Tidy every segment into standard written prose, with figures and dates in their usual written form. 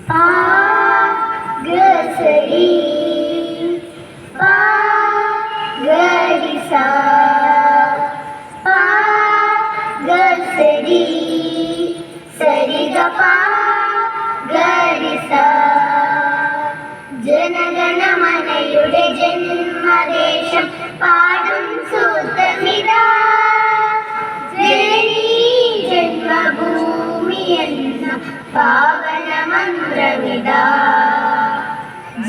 പ ഗസരി പ ഗരിസ പ ഗസരി സരിഗപ ഗരിസ. ജനഗണമനയുടെ ജന്മദേശം പാടും സൂത്രമിതാ, ജനനീ ജന്മഭൂമി എന്ന പാവന മന്ത്രമിതാ.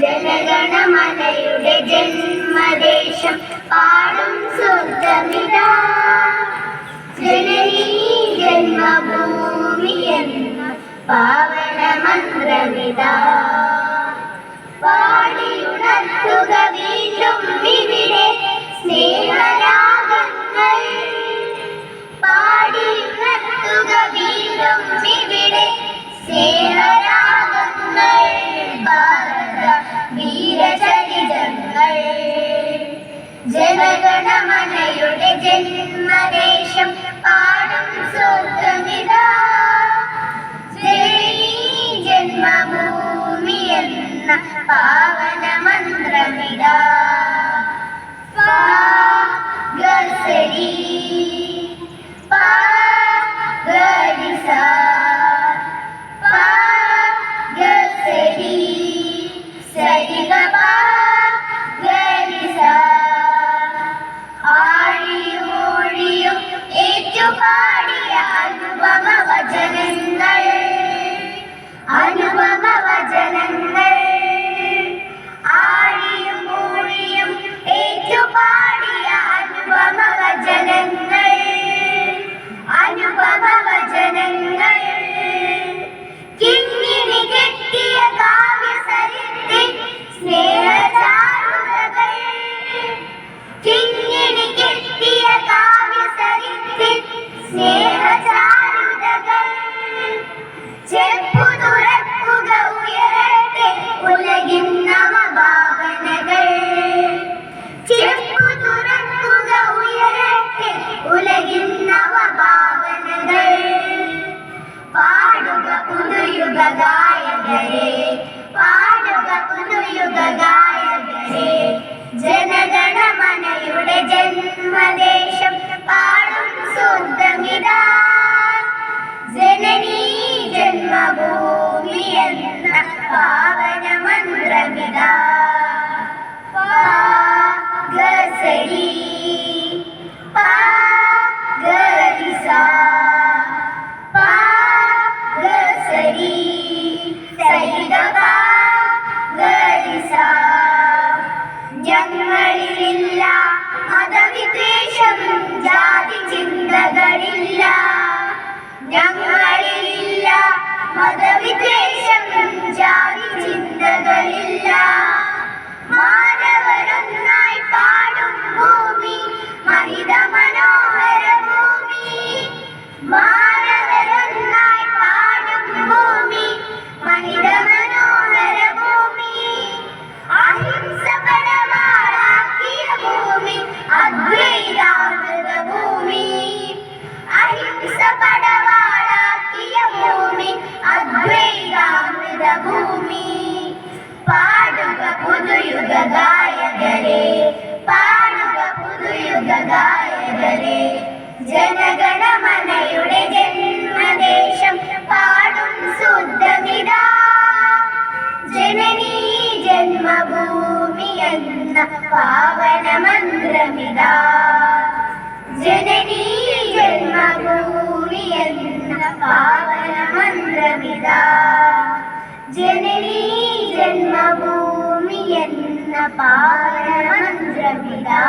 ജനഗണമനയുടെ ജന്മദേശം പാടും സൂത്രമിതാ, ജനനീ ജന്മഭൂമി എന്ന പാവന മന്ത്രമിതാ. പാടിയുണർത്തുക വീണ്ടും ഇവിടെ സ്നേഹരാഗങ്ങൾ, പാടിയുണർത്തുക വീണ്ടും ഇവിടെ സ്നേഹരാഗങ്ങൾ. ഭാരത വീരചരിതങ്ങൾ, ജനഗണമനയുടെ ജന്മദേശം പാടും സ്വർഗമിതാ, ജനനീ ജന്മഭൂമി എന്ന പാവന മന്ത്രമിതാ. പ ഗസരി പ ഗരിസ പ ഗസരി സരിഗപ ഗരിസ. ആഴിയും മൊഴിയും ഏറ്റുപാടിയ അനുപമ വചനങ്ങൾ, അനുപമ വചനങ്ങൾ. ആഴിയും മൊഴിയും ഏറ്റുപാടിയ അനുപമ വചനങ്ങൾ, അനുപമ വചനങ്ങൾ. കിങ്ങിണി കെട്ടിയ കാവ്യസരിത്തിൻ സ്നേഹചാരുതകൾ, കിങ്ങിണി കെട്ടിയ കാവ്യസരിത്തിൻ സ്നേഹചാരുതകൾ. ചെപ്പു തുറക്കുക ഉയരട്ടെ ഉലകിൻ നവഭാവനകൾ, ചെപ്പു തുറക്കുക ഉയരട്ടെ ഉലകിൻ നവഭാവനകൾ. പാടുക പുതുയുഗ ഗായകരെ, പാടുക പുതുയുഗ ഗായകരെ. ജനഗണമനയുടെ ജന്മദേശം പാടും സ്വർഗമിതാ, ജനനീ ജന്മഭൂമി എന്ന പാവന മന്ത്രമിതാ. പ ഗസരി പ ഗരിസ പ ഗസരി സരിഗപ ഗരിസ. ഞങ്ങളിലില്ല മതവിദ്വേഷം, ജാതി ചിന്തകളില്ല. ഞങ്ങളിലില്ല മതവിദ്വേഷം, ജാതി ചിന്തകളില്ല. മാനവരൊന്നായി പാടും ഭൂമി, മഹിത മനോഹര ഭൂമി. മാനവരൊന്നായി പാടും ഭൂമി, മഹിത മനോഹര ഭൂമി. അഹിംസ പരമാളാക്കിയ ഭൂമി, അദ്വൈതാമൃത ഭൂമി. അഹിംസ പടവാളാക്കിയ ഭൂമി, അദ്വൈതാമൃത ഭൂമി. പാടുക പുതുയുഗ ഗായകരെ, പാടുക പുതുയുഗ ഗായകരെ. ജനഗണമനയുടെ ജന്മദേശം പാടും ശുദ്ധമിതാ, ജനനീ ജന്മഭൂമി എന്ന പാവന മന്ത്രമിതാ, ജനനീ ജന്മഭൂമി എന്ന പാവന മന്ത്രമിതാ, ജനനീ ജന്മഭൂമി എന്ന പാവന മന്ത്രമിതാ.